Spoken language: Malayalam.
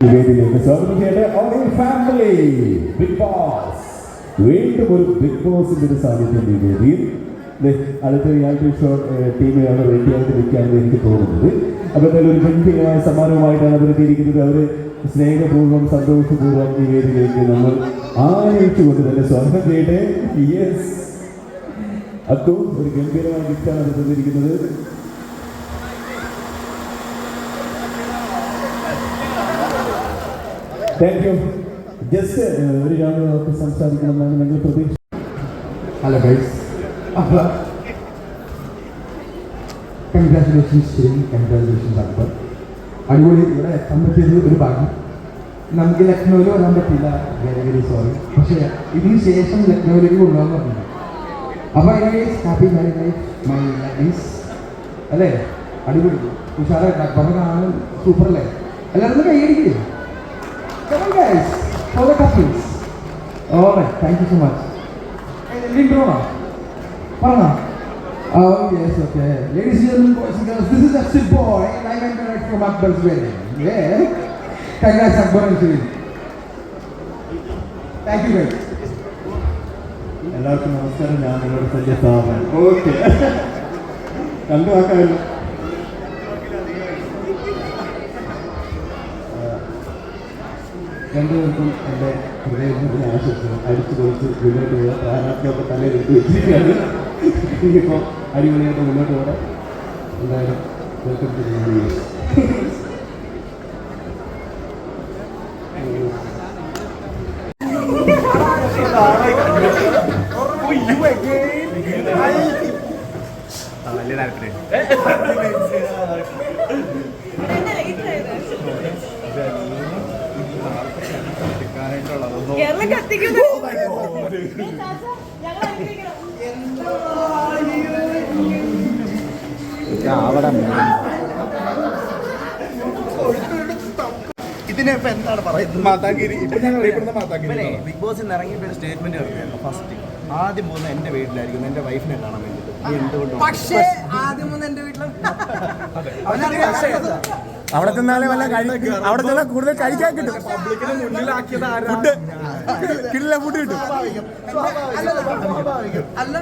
വേദിയിലേക്ക് സ്വാഗതം ചെയ്യട്ടെ ഓൾ ഫാമിലി ബിഗ് ബോസ്. വീണ്ടും ഒരു ബിഗ് ബോസിന്റെ ഒരു സാന്നിധ്യം ഈ വേദിയിൽ. അടുത്ത റിയാലിറ്റി ഷോ ടീമിലാണ് റെഡിയായിട്ട് നിൽക്കുകയാണെന്ന് എനിക്ക് തോന്നുന്നത്. അപ്പോൾ എന്തായാലും ഒരു ഗംഭീരമായ സമ്മാനവുമായിട്ടാണ് അവർ എത്തിയിരിക്കുന്നത്. അവർ സ്നേഹപൂർവ്വം സന്തോഷപൂർവ്വം ഈ വേദിയിലേക്ക് നമ്മൾ ആനയിച്ചുകൊണ്ട് തന്നെ സ്വാഗതം ചെയ്യട്ടെ. യെസ് അക്കും ഒരു ഗംഭീരമായ ഗിഫ്റ്റാണ് അത് തന്നിരിക്കുന്നത്. Thank you. ജസ്റ്റ് ഒരു രണ്ട് സംസാരിക്കണമെന്നാണ് ഞങ്ങൾ പ്രതീക്ഷ. ഹലോ ഗൈസ്, അപ്പോൾ കൺഗ്രാറ്റുലേഷൻസ് അക്ബർ. അടിപൊളി. ഇവിടെ എത്താൻ പറ്റിയത് ഒരു ഭാഗ്യം. നമുക്ക് ലക്നൗവിൽ വരാൻ പറ്റില്ല, വെരി വെരി സോറി. പക്ഷേ ഇതിന് ശേഷം ലക്നൗവിലേക്ക് കൊണ്ടുപോകാൻ പറ്റില്ല. അപ്പോൾ anyways happy married life my life അല്ലേ? അടിപൊളി ഉഷാറായിട്ട് അക്ബറിനെ കാണാൻ സൂപ്പർ അല്ലേ? എല്ലാവരും കൈയടിക്കില്ലേ? Come on guys, for the couples. Alright, thank you so much. Intro na? Parang oh yes, okay. Ladies and gentlemen, boys and girls, this is FC Boy, live and direct from Akbar's wedding. Yeah. Congrats Akbar and Shirin. Thank you guys. എല്ലാവർക്കും നമസ്കാരം. ഞാൻ നിങ്ങളുടെ സഞ്ജയ്. ഓക്കെ, രണ്ടു വാക്കായല്ലോ. രണ്ടുപേർക്കും എൻ്റെ ഹൃദയത്തിന് ആശംസകൾ. അടിച്ചു പൊളിച്ച് മുന്നോട്ട് പോകാൻ സ്ഥാനാർത്ഥിയൊക്കെ തലയിലെടുത്ത് വെച്ചിരിക്കുകയാണ്. ഇനിയിപ്പോൾ അടിപൊളിയായിട്ട് മുന്നോട്ട് പോകാം. എന്തായാലും വെൽക്കം ടു വലിയ താല്പര്യം. ഇതിനിപ്പോ എന്താണ് പറയുന്നത്? മാതാഗിരി. ബിഗ് ബോസിൽ നിന്ന് ഇറങ്ങിയിട്ട് ഒരു സ്റ്റേറ്റ്മെന്റ് ഇറങ്ങിയായിരുന്നു. ഫസ്റ്റ് ആദ്യം പോകുന്ന എന്റെ വീട്ടിലായിരിക്കും, എന്റെ വൈഫിനെ കാണാൻ വേണ്ടിയിട്ട്. എന്തുകൊണ്ടും പക്ഷേ ആദ്യം വന്ന് എന്റെ വീട്ടിൽ അവിടെ ചെന്നാലേ വല്ല അവിടെ ചെന്നാൽ കൂടുതൽ കഴിക്കാൻ കിട്ടും. പബ്ലിക്കിനെ മുന്നിലാക്കിയത് ഫുഡ് കിട്ടില്ല, ഫുഡ് കിട്ടും. അല്ല